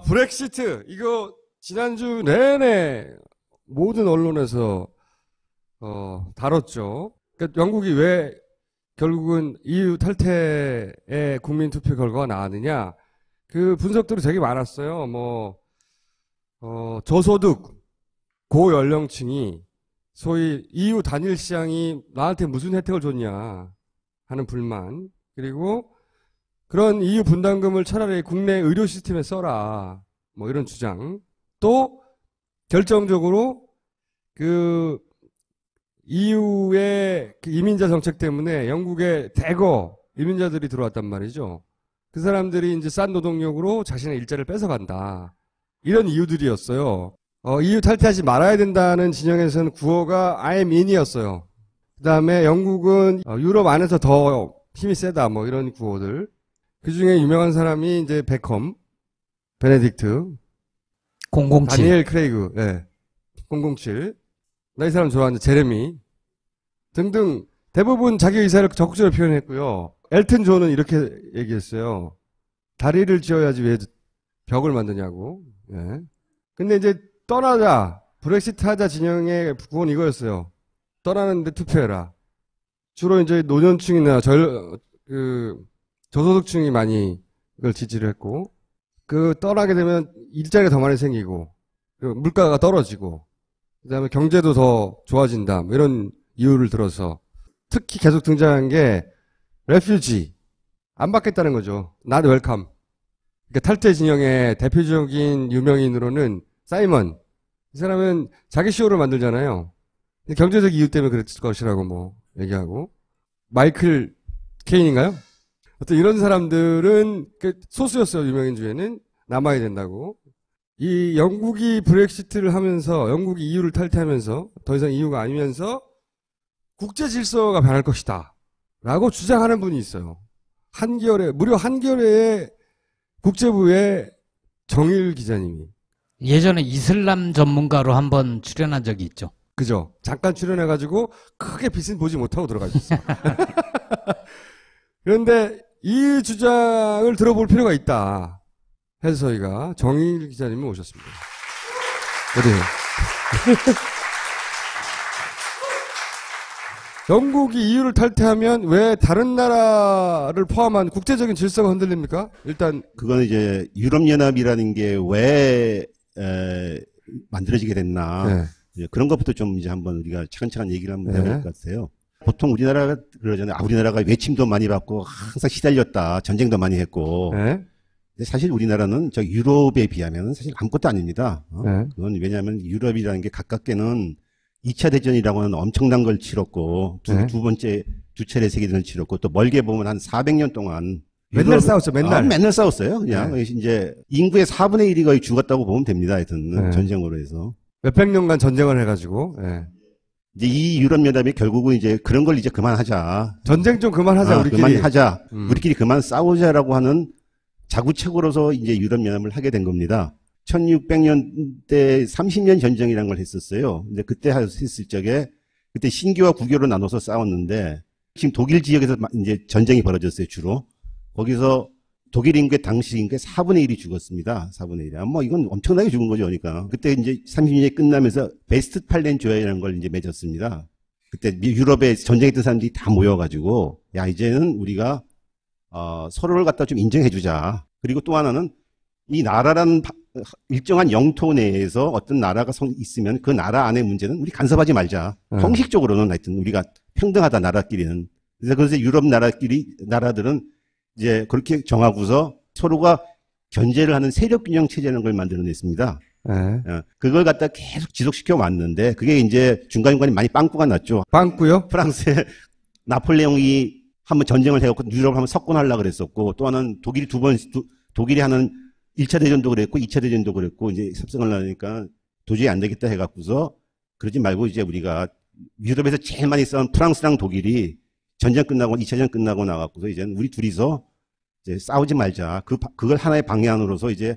브렉시트 이거 지난주 내내 모든 언론에서 다뤘죠. 그러니까 영국이 왜 결국은 EU 탈퇴의 국민 투표 결과가 나왔느냐. 그 분석들이 되게 많았어요. 저소득 고연령층이 소위 EU 단일 시장이 나한테 무슨 혜택을 줬냐 하는 불만, 그리고 그런 EU 분담금을 차라리 국내 의료 시스템에 써라, 뭐 이런 주장. 또 결정적으로 그 EU의 그 이민자 정책 때문에 영국에 대거 이민자들이 들어왔단 말이죠. 그 사람들이 이제 싼 노동력으로 자신의 일자리를 뺏어간다, 이런 이유들이었어요. EU 탈퇴하지 말아야 된다는 진영에서는 구호가 I'm in이었어요. 그 다음에 영국은 유럽 안에서 더 힘이 세다, 뭐 이런 구호들. 그 중에 유명한 사람이 이제 베컴, 베네딕트, 007, 다니엘 크레이그, 예, 007. 나 이 사람 좋아하는 제레미 등등 대부분 자기 의사를 적극적으로 표현했고요. 엘튼 존은 이렇게 얘기했어요. 다리를 지어야지 왜 벽을 만드냐고. 예. 근데 이제 떠나자, 브렉시트 하자 진영의 구호는 이거였어요. 떠나는데 투표해라. 주로 이제 노년층이나 저소득층이 많이 이걸 지지를 했고, 떠나게 되면 일자리가 더 많이 생기고, 물가가 떨어지고, 그 다음에 경제도 더 좋아진다, 뭐 이런 이유를 들어서. 특히 계속 등장한 게, 레퓨지. 안 받겠다는 거죠. Not welcome. 그러니까 탈퇴 진영의 대표적인 유명인으로는 사이먼. 이 사람은 자기 쇼를 만들잖아요. 경제적 이유 때문에 그랬을 것이라고 뭐 얘기하고. 마이클 케인인가요? 어떤 이런 사람들은 소수였어요. 유명인 중에는. 남아야 된다고. 이 영국이 브렉시트를 하면서, 영국이 EU를 탈퇴하면서, 더 이상 EU가 아니면서 국제 질서가 변할 것이다 라고 주장하는 분이 있어요. 무려 한겨레의 국제부의 정일 기자님이. 예전에 이슬람 전문가로 한번 출연한 적이 있죠. 그죠. 잠깐 출연해가지고 크게 빛은 보지 못하고 들어가셨어요. 그런데 이 주장을 들어볼 필요가 있다 해서 저희가 정일 기자님을 모셨습니다. 어디에요? 영국이 EU를 탈퇴하면 왜 다른 나라를 포함한 국제적인 질서가 흔들립니까? 일단 그거는 이제 유럽연합이라는 게 왜 만들어지게 됐나, 네. 이제 그런 것부터 좀 이제 한번 우리가 차근차근 얘기를 한번 해볼 것 같아요. 보통 우리나라가 그러잖아요. 우리나라가 외침도 많이 받고 항상 시달렸다, 전쟁도 많이 했고. 네. 근데 사실 우리나라는 저 유럽에 비하면 사실 아무것도 아닙니다. 네. 그건 왜냐하면 유럽이라는 게 가깝게는 2차 대전이라고 하는 엄청난 걸 치렀고, 두 번째, 두 차례 세계대전을 치렀고, 또 멀게 보면 한 400년 동안. 맨날 싸웠죠, 맨날. 맨날 싸웠어요, 그냥. 네. 이제 인구의 4분의 1이 거의 죽었다고 보면 됩니다, 하여튼. 네. 전쟁으로 해서. 몇백 년간 전쟁을 해가지고, 네. 이제 이 유럽연합이 결국은 이제 그런 걸 이제 그만하자. 전쟁 좀 그만하자, 우리끼리. 그만하자. 우리끼리 그만 싸우자라고 하는 자구책으로서 이제 유럽연합을 하게 된 겁니다. 1600년대 30년 전쟁이라는 걸 했었어요. 근데 그때 했을 적에, 그때 신교와 구교로 나눠서 싸웠는데, 지금 독일 지역에서 이제 전쟁이 벌어졌어요, 주로. 거기서 독일 인구의 당시 인구의 4분의 1이 죽었습니다. 4분의 1이. 뭐 이건 엄청나게 죽은 거죠, 그러니까. 그때 이제 30년이 끝나면서 베스트팔렌 조약이라는 걸 이제 맺었습니다. 그때 유럽에 전쟁했던 사람들이 다 모여가지고, 야, 이제는 우리가, 서로를 갖다 좀 인정해주자. 그리고 또 하나는, 이 나라라는 일정한 영토 내에서 어떤 나라가 있으면 그 나라 안의 문제는 우리 간섭하지 말자. 형식적으로는 하여튼 우리가 평등하다, 나라끼리는. 그래서 유럽 나라들은 이제 그렇게 정하고서 서로가 견제를 하는 세력 균형 체제라는 걸 만들어냈습니다. 그걸 갖다 계속 지속시켜 왔는데, 그게 이제 중간중간에 많이 빵꾸가 났죠. 빵꾸요? 프랑스의 나폴레옹이 한번 전쟁을 해갖고 유럽을 한번 석권하려고 그랬었고, 또 하나는 독일이 하는 1차 대전도 그랬고 2차 대전도 그랬고, 이제 섭성을 하니까 도저히 안 되겠다 해갖고서, 그러지 말고 이제 우리가 유럽에서 제일 많이 싸운 프랑스랑 독일이 전쟁 끝나고 2차 대전 끝나고 나갖고서 이제는 우리 둘이서 이제 싸우지 말자. 그걸 하나의 방향으로서 이제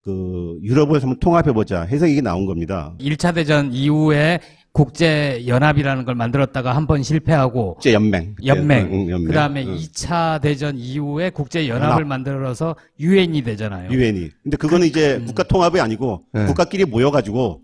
유럽을 한번 통합해보자 해서 이게 나온 겁니다. 1차 대전 이후에 국제 연합이라는 걸 만들었다가 한 번 실패하고 국제 연맹. 연맹. 그다음에 2차 대전 이후에 국제 연합을 만들어서 유엔이 되잖아요. 유엔이. 근데 그거는 이제 국가 통합이 아니고 네. 국가끼리 모여가지고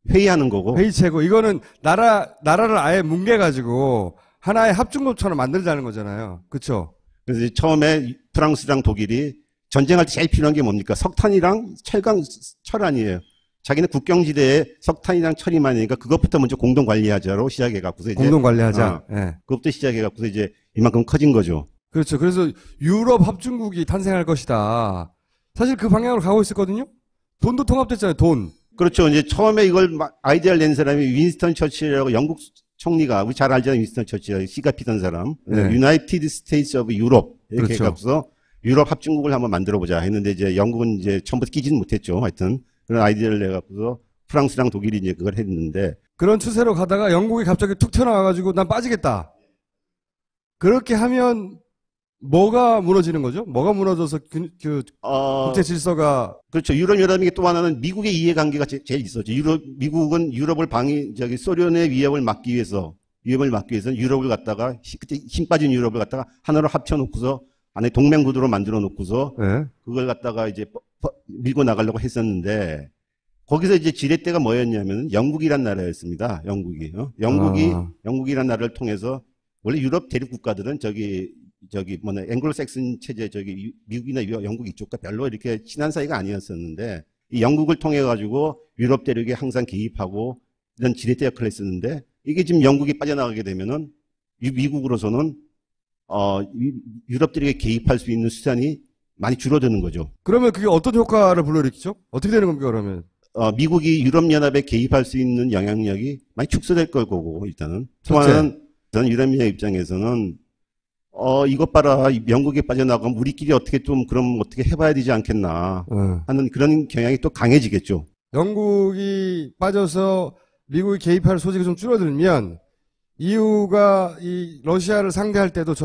회의하는 거고. 회의체고 이거는 나라를 아예 뭉개가지고 하나의 합중국처럼 만들자는 거잖아요. 그렇죠? 그래서 이제 처음에 프랑스랑 독일이 전쟁할 때 제일 필요한 게 뭡니까? 석탄이랑 철 아니에요. 자기는 국경지대에 석탄이랑 철이 많으니까 그것부터 먼저 공동 관리하자로 시작해갖고서 이제 공동 관리하자. 예. 그것부터 시작해갖고서 이제 이만큼 커진 거죠. 그렇죠. 그래서 유럽 합중국이 탄생할 것이다. 사실 그 방향으로 가고 있었거든요. 돈도 통합됐잖아요. 돈. 그렇죠. 이제 처음에 이걸 아이디어를 낸 사람이 윈스턴 처칠이라고 영국 총리가 우리 잘 알잖아요. 윈스턴 처칠 씨가 피던 사람. 네. 유나이티드 스테이츠 오브 유럽 이렇게 그렇죠. 해갖고서 유럽 합중국을 한번 만들어 보자 했는데 이제 영국은 이제 처음부터 끼지는 못했죠. 하여튼 그런 아이디어를 내갖고서 프랑스랑 독일이 이제 그걸 했는데 그런 추세로 가다가 영국이 갑자기 툭 튀어나와가지고 난 빠지겠다. 그렇게 하면 뭐가 무너지는 거죠? 뭐가 무너져서 국제 질서가 그렇죠. 유럽 연합이 또 하나는 미국의 이해관계가 제일 있었죠. 미국은 유럽을 소련의 위협을 막기 위해서 유럽을 갖다가 그때 힘 빠진 유럽을 갖다가 하나로 합쳐놓고서 안에 동맹구도로 만들어 놓고서 네. 그걸 갖다가 이제 밀고 나가려고 했었는데 거기서 이제 지렛대가 뭐였냐면 영국이란 나라였습니다. 영국이란 나라를 통해서 원래 유럽 대륙 국가들은 앵글로색슨 체제 미국이나 영국 이쪽과 별로 이렇게 친한 사이가 아니었었는데 이 영국을 통해 가지고 유럽 대륙에 항상 개입하고 이런 지렛대 역할을 했었는데 이게 지금 영국이 빠져나가게 되면은 미국으로서는 유럽 대륙에 개입할 수 있는 수단이 많이 줄어드는 거죠. 그러면 그게 어떤 효과를 불러일으키죠? 어떻게 되는 겁니까 그러면? 미국이 유럽 연합에 개입할 수 있는 영향력이 많이 축소될 거고 일단은. 또 첫째. 하나는 유럽 연합 입장에서는 이것 봐라. 영국에 빠져나가면 우리끼리 그럼 어떻게 해봐야 되지 않겠나 하는 그런 경향이 또 강해지겠죠. 영국이 빠져서 미국이 개입할 소지가 좀 줄어들면 EU가 이 러시아를 상대할 때도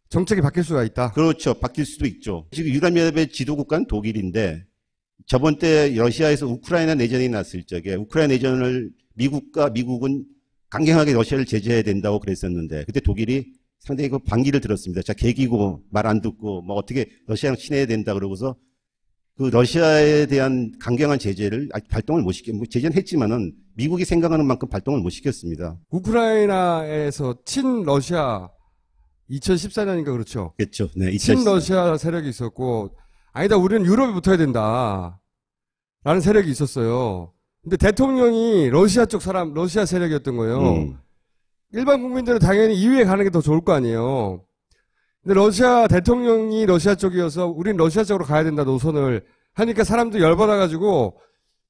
정책이 바뀔 수가 있다. 그렇죠. 바뀔 수도 있죠. 지금 유럽연합의 지도국가는 독일인데 저번 때 러시아에서 우크라이나 내전이 났을 적에 우크라이나 내전을 미국은 강경하게 러시아를 제재해야 된다고 그랬었는데 그때 독일이 상당히 그 반기를 들었습니다. 자, 개기고 말 안 듣고 뭐 어떻게 러시아랑 친해야 된다 그러고서 그 러시아에 대한 강경한 제재를 아직 발동을 못 제재는 했지만은 미국이 생각하는 만큼 발동을 못 시켰습니다. 우크라이나에서 친러시아 2014년인가 그렇죠. 그렇죠. 네. 친러시아 세력이 있었고 아니다 우리는 유럽에 붙어야 된다 라는 세력이 있었어요. 근데 대통령이 러시아 쪽 사람 러시아 세력이었던 거예요. 일반 국민들은 당연히 EU에 가는 게 더 좋을 거 아니에요. 근데 러시아 대통령이 러시아 쪽이어서 우린 러시아 쪽으로 가야 된다 노선을 하니까 사람들이 열받아가지고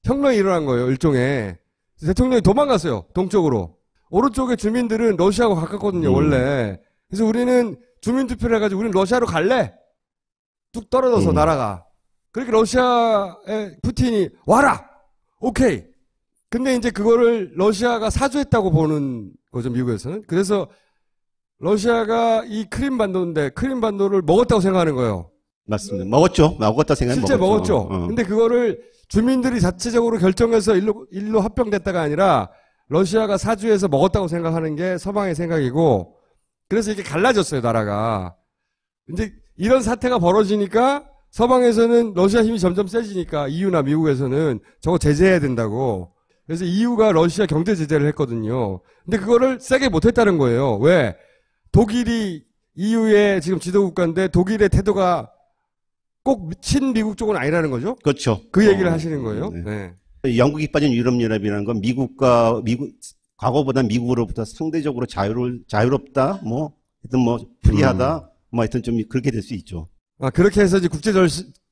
혁명이 일어난 거예요. 일종의. 대통령이 도망갔어요. 동쪽으로. 오른쪽의 주민들은 러시아하고 가깝거든요. 원래. 그래서 우리는 주민투표를 해가지고 우린 러시아로 갈래? 뚝 떨어져서 나라가. 그렇게 러시아의 푸틴이 와라! 오케이. 근데 이제 그거를 러시아가 사주했다고 보는 거죠. 미국에서는. 그래서 러시아가 이 크림반도인데 크림반도를 먹었다고 생각하는 거예요. 맞습니다. 먹었다 생각하면 실제 먹었죠. 근데 그거를 주민들이 자체적으로 결정해서 일로 합병됐다가 아니라 러시아가 사주해서 먹었다고 생각하는 게 서방의 생각이고 그래서 이게 갈라졌어요, 나라가. 이제 이런 사태가 벌어지니까 서방에서는 러시아 힘이 점점 세지니까 EU나 미국에서는 저거 제재해야 된다고. 그래서 EU가 러시아 경제 제재를 했거든요. 근데 그거를 세게 못했다는 거예요. 왜? 독일이 EU의 지금 지도국가인데 독일의 태도가 꼭 친미국 쪽은 아니라는 거죠? 그렇죠. 그 얘기를 하시는 거예요. 네. 네. 영국이 빠진 유럽연합이라는 건 과거보다 미국으로부터 상대적으로 자유롭다, 하여튼 프리하다, 하여튼 좀 그렇게 될 수 있죠. 아, 그렇게 해서 이제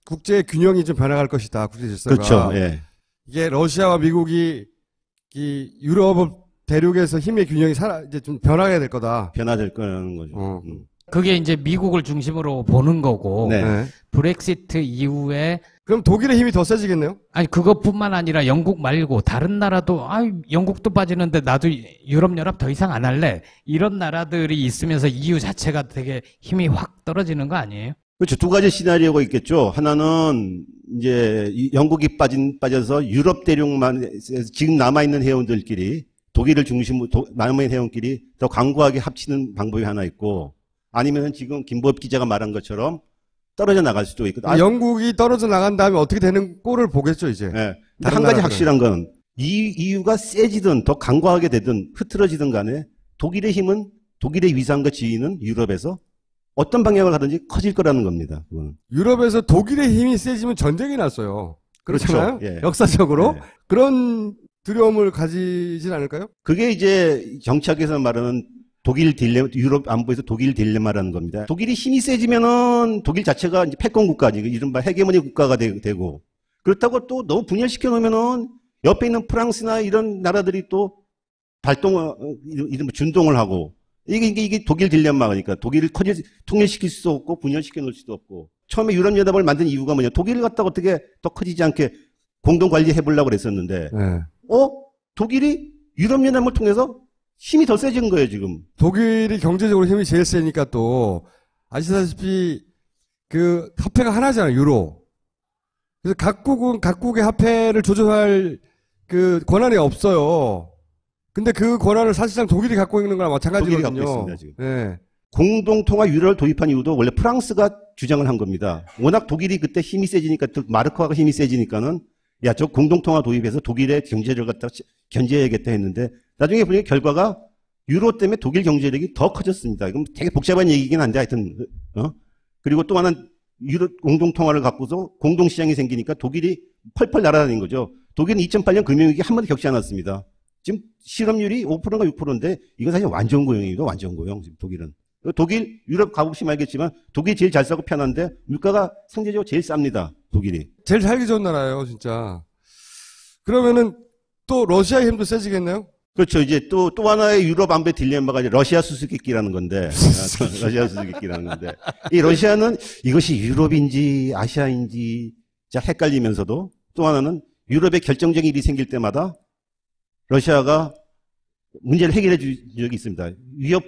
국제 균형이 좀 변화갈 것이다. 국제 질서가. 그렇죠. 예. 이게 러시아와 미국이 이 유럽 대륙에서 힘의 균형이 이제 좀 변화해야 될 거다. 변화될 거라는 거죠. 그게 이제 미국을 중심으로 보는 거고 네. 네. 브렉시트 이후에 그럼 독일의 힘이 더 세지겠네요? 아니 그것뿐만 아니라 영국 말고 다른 나라도 영국도 빠지는데 나도 유럽연합 더 이상 안 할래 이런 나라들이 있으면서 EU 자체가 되게 힘이 확 떨어지는 거 아니에요? 그렇죠. 두 가지 시나리오가 있겠죠. 하나는 이제 영국이 빠져서 유럽 대륙만 지금 남아있는 회원들끼리 독일을 중심으로 남의 해원끼리 더 강고하게 합치는 방법이 하나 있고 아니면 지금 김보엽 기자가 말한 것처럼 떨어져 나갈 수도 있고. 영국이 떨어져 나간 다음에 어떻게 되는 꼴을 보겠죠, 이제. 네. 다른 한 가지 나라들은. 확실한 건 EU가 세지든 더 강고하게 되든 흐트러지든 간에 독일의 힘은 독일의 위상과 지위는 유럽에서 어떤 방향을 가든지 커질 거라는 겁니다. 그거는. 유럽에서 독일의 힘이 세지면 전쟁이 났어요. 그렇잖아요. 그렇죠. 예. 역사적으로. 네. 그런 두려움을 가지진 않을까요? 그게 이제 정치학에서 말하는 독일 딜레마, 유럽 안보에서 독일 딜레마라는 겁니다. 독일이 힘이 세지면은 독일 자체가 이제 패권 국가지, 이른바 헤게모니 국가가 되고, 그렇다고 또 너무 분열시켜 놓으면은 옆에 있는 프랑스나 이런 나라들이 또 이른바 준동을 하고, 이게 독일 딜레마니까 독일을 통일시킬 수도 없고 분열시켜 놓을 수도 없고. 처음에 유럽연합을 만든 이유가 뭐냐? 독일을 갖다가 어떻게 더 커지지 않게 공동 관리해 보려고 그랬었는데, 네. 독일이 유럽연합을 통해서 힘이 더 세진 거예요, 지금. 독일이 경제적으로 힘이 제일 세니까 또 아시다시피 그 화폐가 하나잖아요, 유로. 그래서 각국은 각국의 화폐를 조정할 그 권한이 없어요. 근데 그 권한을 사실상 독일이 갖고 있는 거랑 마찬가지거든요. 독일이 갖고 있습니다, 지금. 네. 공동통화 유로를 도입한 이유도 원래 프랑스가 주장을 한 겁니다. 워낙 독일이 그때 힘이 세지니까, 마르크화가 힘이 세지니까는, 야, 저 공동통화 도입해서 독일의 경제를 갖다 견제해야겠다 했는데, 나중에 보니까 결과가 유로 때문에 독일 경제력이 더 커졌습니다. 이건 되게 복잡한 얘기긴 한데, 하여튼, 그리고 또 하나는 유로 공동통화를 갖고서 공동시장이 생기니까 독일이 펄펄 날아다닌 거죠. 독일은 2008년 금융위기 한 번도 겪지 않았습니다. 지금 실업률이 5%인가 6%인데, 이건 사실 완전 고용입니다. 완전 고용, 지금 독일은. 독일, 유럽 가보시면 알겠지만, 독일이 제일 잘 싸고 편한데, 물가가 상대적으로 제일 쌉니다. 독일이. 제일 살기 좋은 나라예요, 진짜. 그러면은 또 러시아의 힘도 세지겠네요? 그렇죠. 이제 또 하나의 유럽 안배 딜레마가 이제 러시아 수수께끼라는 건데, 러시아 수수께끼라는 건데, 이 러시아는 이것이 유럽인지 아시아인지 자 헷갈리면서도 또 하나는 유럽에 결정적인 일이 생길 때마다 러시아가 문제를 해결해 준 적이 있습니다.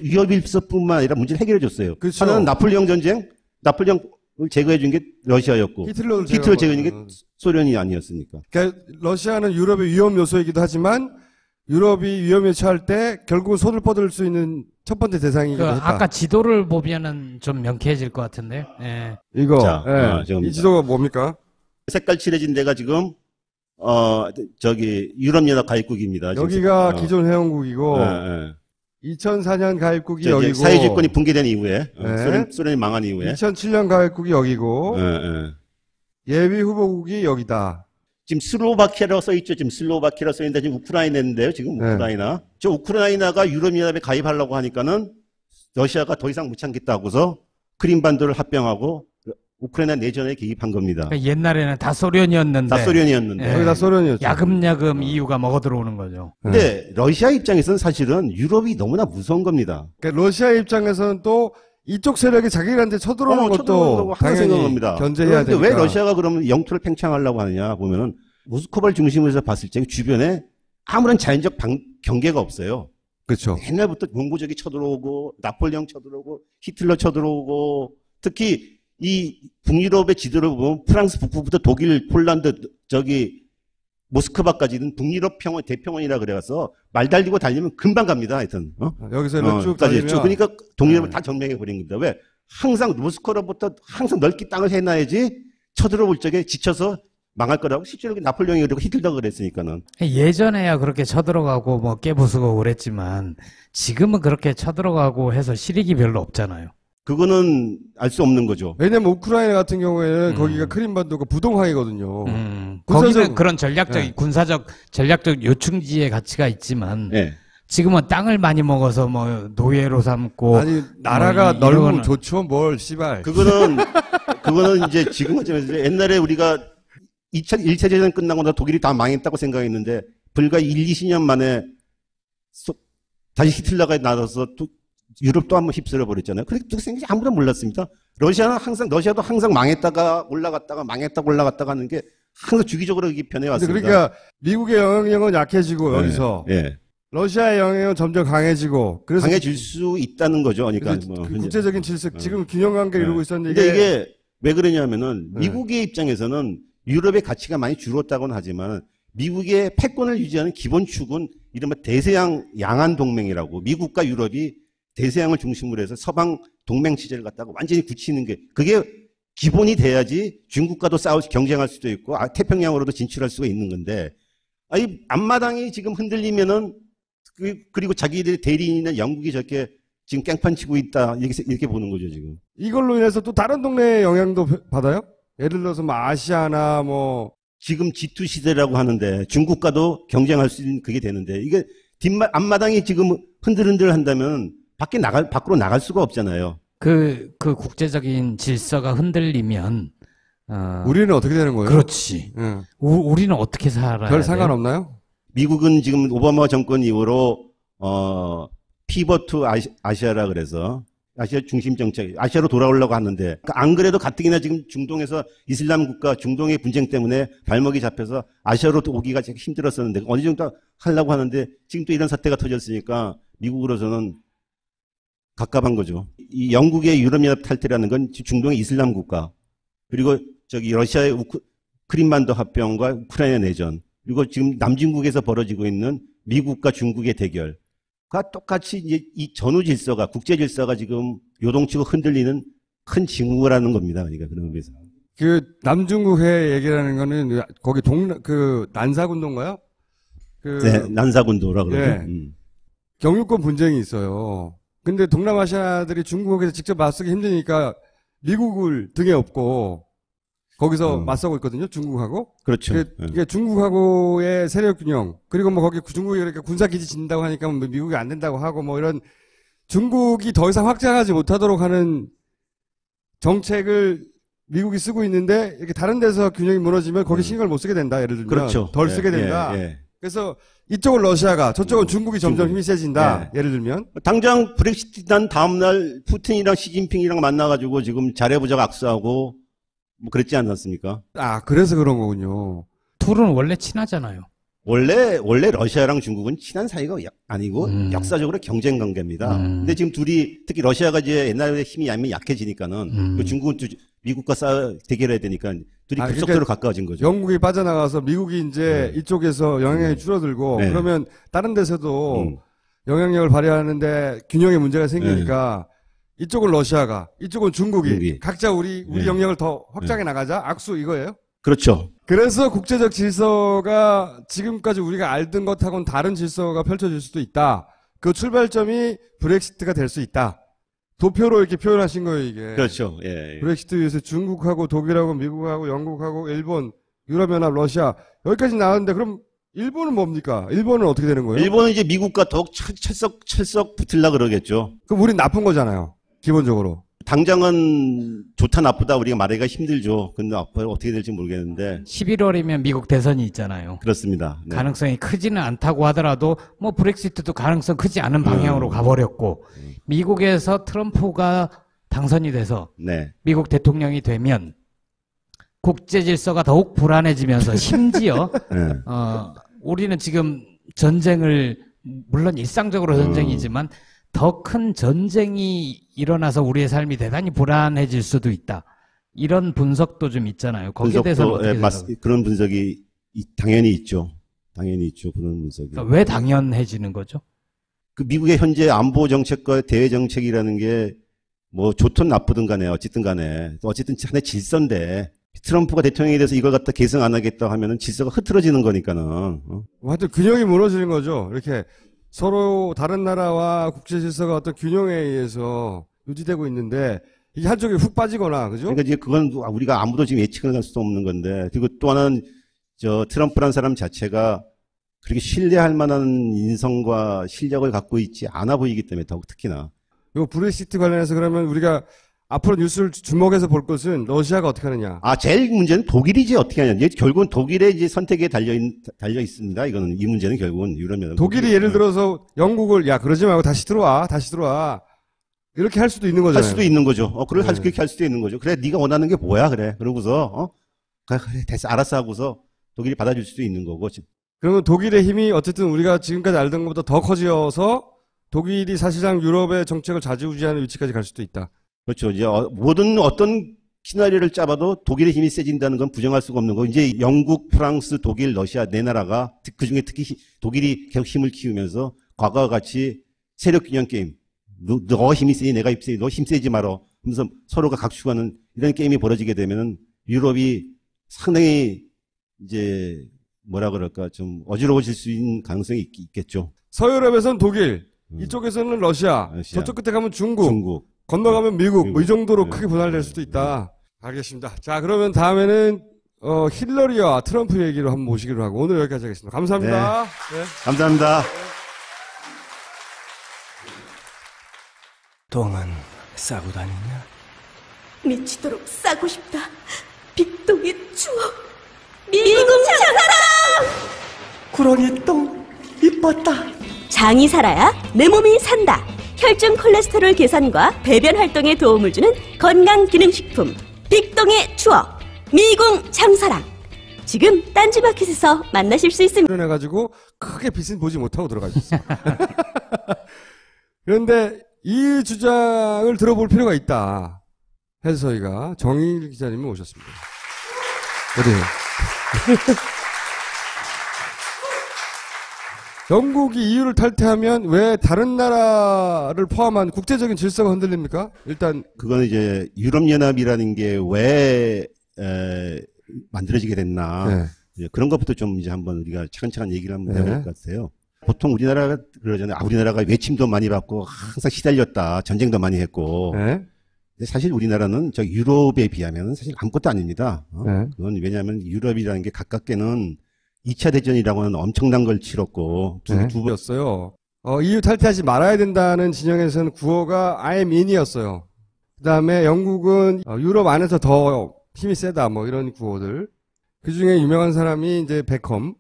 위협일서뿐만 아니라 문제를 해결해 줬어요. 그렇죠. 하나는 나폴레옹 전쟁, 나폴레옹을 제거해 준 게 러시아였고, 히틀러를 제거해 준 게 소련이 아니었습니까? 그러니까 러시아는 유럽의 위험 요소이기도 하지만 유럽이 위험에 처할 때 결국은 손을 뻗을 수 있는 첫 번째 대상이기도 그 했다. 아까 지도를 보면은 좀 명쾌해질 것 같은데요. 예. 이거 자, 예. 지금 이 지도가 뭡니까? 색깔 칠해진 데가 지금 유럽연합 가입국입니다. 여기가 기존 회원국이고 예, 예. 2004년 가입국이 저 이제 여기고 사회주의권이 붕괴된 이후에 네. 소련이 망한 이후에 2007년 가입국이 여기고 예, 예. 예비 후보국이 여기다. 지금 슬로바키아라고 써 있죠. 지금 슬로바키아라고 써 있는데 지금 우크라이나인데요. 지금 네. 우크라이나. 저 우크라이나가 유럽연합에 가입하려고 하니까는 러시아가 더 이상 못 참겠다고서 크림반도를 합병하고 우크라이나 내전에 개입한 겁니다. 그러니까 옛날에는 다 소련이었는데 다 소련이었는데. 예. 여기 다 소련이었죠. 야금야금 EU가 먹어 들어오는 거죠. 근데 러시아 입장에서는 사실은 유럽이 너무나 무서운 겁니다. 그러니까 러시아 입장에서는 또 이쪽 세력이 자기들한테 쳐들어오는 것도 당연히 생각합니다. 견제해야 그런데 되니까. 왜 러시아가 그러면 영토를 팽창하려고 하느냐 보면은 모스크바를 중심으로 해서 봤을 때 주변에 아무런 자연적 경계가 없어요. 그렇죠. 옛날부터 몽고족이 쳐들어오고 나폴레옹 쳐들어오고 히틀러 쳐들어오고 특히 이 북유럽의 지도를 보면 프랑스 북부부터 독일, 폴란드 모스크바까지는 북유럽 평원 대평원이라 그래서 말 달리고 달리면 금방 갑니다. 하여튼 여기서 이렇게 쭉 달리면 그러니까 동유럽을 다 점령해 버린 겁니다. 왜? 항상 모스크바로부터 항상 넓게 땅을 해놔야지 쳐들어올 적에 지쳐서 망할 거라고 실제로 나폴레옹이 그러고 히틀러가 그랬으니까는. 예전에야 그렇게 쳐들어가고 뭐 깨부수고 그랬지만 지금은 그렇게 쳐들어가고 해서 실익이 별로 없잖아요. 그거는 알 수 없는 거죠. 왜냐면 우크라이나 같은 경우에는 거기가 크림반도가 부동항이거든요. 거기는 그런 전략적, 네. 군사적, 전략적 요충지의 가치가 있지만 네. 지금은 땅을 많이 먹어서 뭐 노예로 삼고 아니 나라가 뭐 넓으면 이거는- 좋죠 뭘 씨발. 그거는 이제 지금은 옛날에 우리가 1차 대전 끝나고 나 독일이 다 망했다고 생각했는데 불과 20년 만에 다시 히틀러가 나서서 유럽도 한번 휩쓸어 버렸잖아요. 그렇게 생각이 아무도 몰랐습니다. 러시아도 항상 망했다가 올라갔다가 망했다가 올라갔다가 하는 게 항상 주기적으로 이게 변해왔습니다. 그러니까 미국의 영향력은 약해지고 여기서 예. 러시아의 영향은 점점 강해지고 그래서 강해질 수 있다는 거죠. 그러니까 그래서 뭐 그 현재. 국제적인 질서 지금 균형 관계를 이루고 있었는데 근데 이게 왜 그러냐면은 네. 미국의 입장에서는 유럽의 가치가 많이 줄었다고는 하지만 미국의 패권을 유지하는 기본 축은 이른바 대서양 양안 동맹이라고 미국과 유럽이 대서양을 중심으로 해서 서방 동맹 체제를 갖다가 완전히 굳히는 게 그게 기본이 돼야지 중국과도 경쟁할 수도 있고 태평양으로도 진출할 수가 있는 건데 이 앞마당이 지금 흔들리면은 그리고 자기들의 대리인이나 영국이 저렇게 지금 깽판 치고 있다 이렇게 보는 거죠 지금. 이걸로 인해서 또 다른 동네의 영향도 받아요? 예를 들어서 뭐 아시아나 뭐 지금 G2 시대라고 하는데 중국과도 경쟁할 수 있는 그게 되는데 이게 앞마당이 지금 흔들흔들 한다면 밖으로 나갈 수가 없잖아요. 그 국제적인 질서가 흔들리면 우리는 어떻게 되는 거예요? 그렇지. 예. 우리는 어떻게 살아야 별 돼요? 상관없나요? 미국은 지금 오바마 정권 이후로 피벗 투 아시아라 그래서 아시아 중심 정책, 아시아로 돌아오려고 하는데 안 그래도 가뜩이나 지금 중동에서 이슬람 국가 중동의 분쟁 때문에 발목이 잡혀서 아시아로 오기가 힘들었었는데 어느 정도 하려고 하는데 지금 또 이런 사태가 터졌으니까 미국으로서는 갑갑한 거죠. 이 영국의 유럽연합 탈퇴라는 건 중동의 이슬람 국가 그리고 저기 러시아의 크림반도 합병과 우크라이나 내전 그리고 지금 남중국에서 벌어지고 있는 미국과 중국의 대결과 똑같이 이제 이 전후 질서가 국제 질서가 지금 요동치고 흔들리는 큰 징후라는 겁니다. 그러니까 그런 의미에서. 그 남중국해 얘기라는 거는 거기 난사군도인가요? 네, 난사군도라 그러죠. 네. 경유권 분쟁이 있어요. 근데 동남아시아들이 중국에서 직접 맞서기 힘드니까 미국을 등에 업고 거기서 맞서고 있거든요. 중국하고. 그렇죠. 이게 중국하고의 세력 균형 그리고 뭐 거기 중국이 이렇게 군사기지 짓는다고 하니까 뭐 미국이 안 된다고 하고 뭐 이런 중국이 더 이상 확장하지 못하도록 하는 정책을 미국이 쓰고 있는데 이렇게 다른 데서 균형이 무너지면 거기 신경을 못 쓰게 된다. 예를 들면 그렇죠. 덜 쓰게 된다. 예. 그래서 이쪽은 러시아가 저쪽은 중국이 점점 힘이 세진다. 예를 들면 당장 브렉시트 난 다음날 푸틴이랑 시진핑이랑 만나가지고 지금 잘해보자고 악수하고 뭐 그랬지 않았습니까? 그래서 그런 거군요. 둘은 원래 친하잖아요. 원래 러시아랑 중국은 친한 사이가 아니고 역사적으로 경쟁 관계입니다. 근데 지금 둘이 특히 러시아가 이제 옛날에 힘이 약해지니까는 그 중국은 또 미국과 대결해야 되니까 둘이 급속도로 가까워진 거죠. 영국이 빠져나가서 미국이 이제 이쪽에서 영향력이 줄어들고 그러면 다른 데서도 영향력을 발휘하는데 균형에 문제가 생기니까 이쪽은 러시아가 이쪽은 중국이 각자 우리 영역을 더 확장해 나가자 악수 이거예요? 그렇죠. 그래서 국제적 질서가 지금까지 우리가 알던 것하고는 다른 질서가 펼쳐질 수도 있다. 그 출발점이 브렉시트가 될 수 있다. 도표로 이렇게 표현하신 거예요, 이게. 그렇죠. 예. 브렉시트 위해서 중국하고 독일하고 미국하고 영국하고 일본, 유럽연합, 러시아 여기까지 나왔는데 그럼 일본은 뭡니까? 일본은 어떻게 되는 거예요? 일본은 이제 미국과 더욱 철석 붙으려 그러겠죠. 그럼 우린 나쁜 거잖아요. 기본적으로. 당장은 좋다 나쁘다 우리가 말하기가 힘들죠. 근데 앞으로 어떻게 될지 모르겠는데. 11월이면 미국 대선이 있잖아요. 그렇습니다. 네. 가능성이 크지는 않다고 하더라도 뭐 브렉시트도 가능성 크지 않은 방향으로 가버렸고 미국에서 트럼프가 당선이 돼서 미국 대통령이 되면 국제 질서가 더욱 불안해지면서 심지어 우리는 지금 전쟁을 물론 일상적으로 전쟁이지만 더 큰 전쟁이 일어나서 우리의 삶이 대단히 불안해질 수도 있다. 이런 분석도 좀 있잖아요. 거기에 대해서는 어떻게 생각하세요? 그런 분석이 당연히 있죠. 당연히 있죠. 그런 분석이. 그러니까 왜 당연해지는 거죠? 그 미국의 현재 안보 정책과 대외 정책이라는 게 뭐 좋든 나쁘든 간에 어쨌든 간에 어쨌든 하나의 질서인데 트럼프가 대통령이 돼서 이걸 갖다 개성 안 하겠다 하면은 질서가 흐트러지는 거니까는. 하여튼 균형이 무너지는 거죠. 이렇게 서로 다른 나라와 국제 질서가 어떤 균형에 의해서 유지되고 있는데 이게 한쪽이 훅 빠지거나 그죠? 그러니까 이제 그건 우리가 아무도 지금 예측을 할 수도 없는 건데 그리고 또 하나는 트럼프라는 사람 자체가 그렇게 신뢰할 만한 인성과 실력을 갖고 있지 않아 보이기 때문에 더욱 특히나. 요 브렉시트 관련해서 그러면 우리가 앞으로 뉴스를 주목해서 볼 것은 러시아가 어떻게 하느냐. 제일 문제는 독일이지 어떻게 하냐. 이제 결국은 독일의 이제 선택에 달려 있습니다. 이거는 이 문제는 결국은 유럽연합. 독일이 예를 들어서 영국을 그러지 말고 다시 들어와. 이렇게 할 수도 있는 거잖아요. 할 수도 있는 거죠. 그렇게 할 수도 있는 거죠. 그래, 네가 원하는 게 뭐야, 그래. 그러고서 그래, 됐어, 알았어 하고서 독일이 받아줄 수도 있는 거고. 그러면 독일의 힘이 어쨌든 우리가 지금까지 알던 것보다 더 커져서 독일이 사실상 유럽의 정책을 좌지우지하는 위치까지 갈 수도 있다. 그렇죠. 이제 어떤 시나리오를 짜봐도 독일의 힘이 세진다는 건 부정할 수가 없는 거. 이제 영국, 프랑스, 독일, 러시아 네 나라가 그중에 특히 독일이 계속 힘을 키우면서 과거와 같이 세력 균형 게임. 너 힘이 세니 내가 힘 세니 너 힘 세지 말어. 하면서 서로가 각축하는 이런 게임이 벌어지게 되면은 유럽이 상당히 이제 뭐라 그럴까 좀 어지러워질 수 있는 가능성이 있겠죠. 서유럽에서는 독일, 이쪽에서는 러시아, 저쪽 끝에 가면 중국. 건너가면 미국, 뭐 이 정도로 크게 분할될 수도 있다. 알겠습니다. 자, 그러면 다음에는 힐러리와 트럼프 얘기로 한번 모시기로 하고 오늘 여기까지 하겠습니다. 감사합니다. 네. 감사합니다. 똥은 싸고 다니냐? 미치도록 싸고 싶다. 빅동의 추억. 미국 장사랑! 구렁이 똥 이뻤다. 장이 살아야 내 몸이 산다. 혈중 콜레스테롤 개선과 배변 활동에 도움을 주는 건강기능식품 빅동의 추억 미궁 장사랑. 지금 딴지마켓에서 만나실 수 있습니다. 해가지고 크게 빛은 보지 못하고 들어가 있었어요. 그런데 이 주장을 들어볼 필요가 있다 해서 저희가 정일 기자님을 모셨습니다. 어디에요? 영국이 EU를 탈퇴하면 왜 다른 나라를 포함한 국제적인 질서가 흔들립니까? 일단 그거는 이제 유럽연합이라는 게 왜 만들어지게 됐나. 네. 이제 그런 것부터 좀 이제 한번 우리가 차근차근 얘기를 한번 해볼 것 같아요. 보통 우리나라가 그러잖아요. 우리나라가 외침도 많이 받고 항상 시달렸다. 전쟁도 많이 했고. 네. 근데 사실 우리나라는 저 유럽에 비하면 사실 아무것도 아닙니다. 네. 그건 왜냐하면 유럽이라는 게 가깝게는 2차 대전이라고 하는 엄청난 걸 치렀고 두 번. 였어요. EU 탈퇴하지 말아야 된다는 진영에서는 구호가 I'm in이었어요. 그 다음에 영국은 유럽 안에서 더 힘이 세다 뭐 이런 구호들. 그 중에 유명한 사람이 이제 베컴,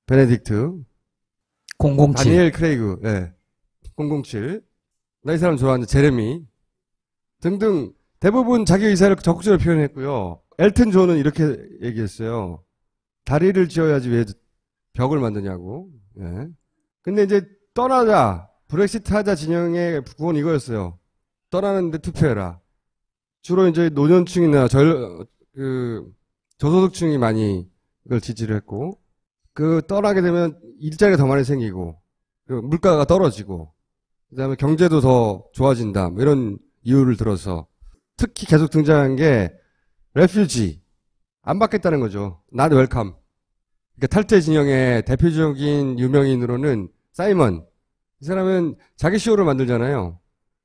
베네딕트, 007. 다니엘 크레이그, 예. 007. 나 이 사람 좋아하는 제레미 등등 대부분 자기 의사를 적극적으로 표현했고요. 엘튼 존은 이렇게 얘기했어요. 다리를 지어야지 왜 벽을 만드냐고. 예. 근데 이제 떠나자, 브렉시트 하자 진영의 구호는 이거였어요. 떠나는데 투표해라. 주로 이제 노년층이나 저소득층이 많이 이걸 지지를 했고, 떠나게 되면 일자리가 더 많이 생기고, 물가가 떨어지고, 그 다음에 경제도 더 좋아진다. 뭐 이런 이유를 들어서 특히 계속 등장한 게 레퓨지. 안 받겠다는 거죠. Not welcome. 그러니까 탈퇴 진영의 대표적인 유명인으로는 사이먼. 이 사람은 자기 쇼를 만들잖아요.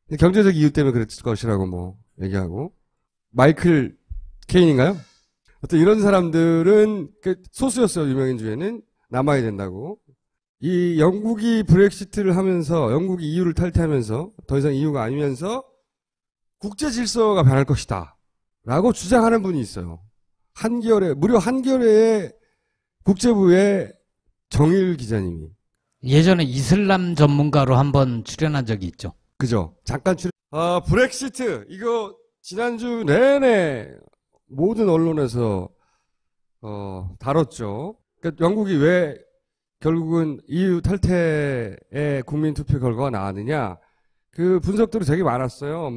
근데 경제적 이유 때문에 그랬을 것이라고 뭐 얘기하고. 마이클 케인인가요? 어떤 이런 사람들은 소수였어요. 유명인 중에는. 남아야 된다고. 이 영국이 브렉시트를 하면서 영국이 EU를 탈퇴하면서 더 이상 EU가 아니면서 국제 질서가 변할 것이다. 라고 주장하는 분이 있어요. 무려 한겨레의 국제부의 정일 기자님이. 예전에 이슬람 전문가로 한번 출연한 적이 있죠. 그죠? 잠깐 브렉시트. 이거 지난주 내내 모든 언론에서 다뤘죠. 그러니까 영국이 왜 결국은 EU 탈퇴의 국민투표 결과가 나왔느냐. 그 분석들이 되게 많았어요.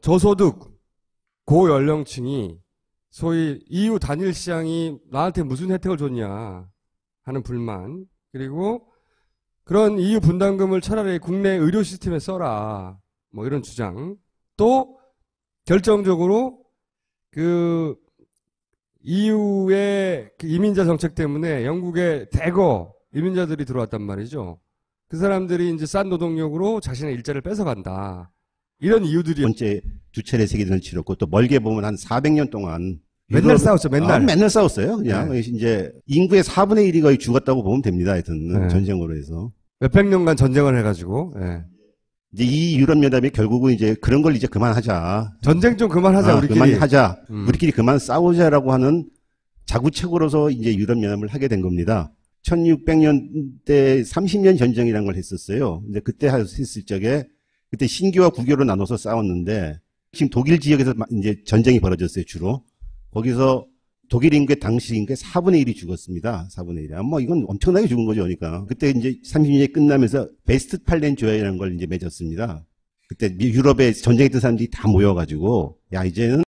저소득, 고연령층이 소위 EU 단일 시장이 나한테 무슨 혜택을 줬냐 하는 불만. 그리고 그런 EU 분담금을 차라리 국내 의료 시스템에 써라. 뭐 이런 주장. 또 결정적으로 EU의 이민자 정책 때문에 영국에 대거 이민자들이 들어왔단 말이죠. 그 사람들이 이제 싼 노동력으로 자신의 일자리를 뺏어간다. 이런 이유들이. 번째 두 차례 세계대전을 치렀고 또 멀게 보면 한 400년 동안 맨날 싸웠죠. 맨날 싸웠어요. 그냥 네. 이제 인구의 4분의 1이 거의 죽었다고 보면 됩니다. 하여튼 네. 전쟁으로 해서 몇백 년간 전쟁을 해가지고. 네. 이제 이 유럽연합이 결국은 이제 그런 걸 이제 그만하자. 전쟁 좀 그만하자. 우리끼리. 그만하자. 우리끼리 그만 싸우자라고 하는 자구책으로서 이제 유럽연합을 하게 된 겁니다. 1600년대 30년 전쟁이라는 걸 했었어요. 근데 그때 했을 적에 그때 신교와 구교로 나눠서 싸웠는데 지금 독일 지역에서 이제 전쟁이 벌어졌어요, 주로. 거기서 독일 인구의 당시 인구의 4분의 1이 죽었습니다. 4분의 1이. 뭐 이건 엄청나게 죽은 거죠, 그러니까. 그때 이제 30년이 끝나면서 베스트팔렌 조약이라는 걸 이제 맺었습니다. 그때 유럽에 전쟁했던 사람들이 다 모여가지고 야 이제는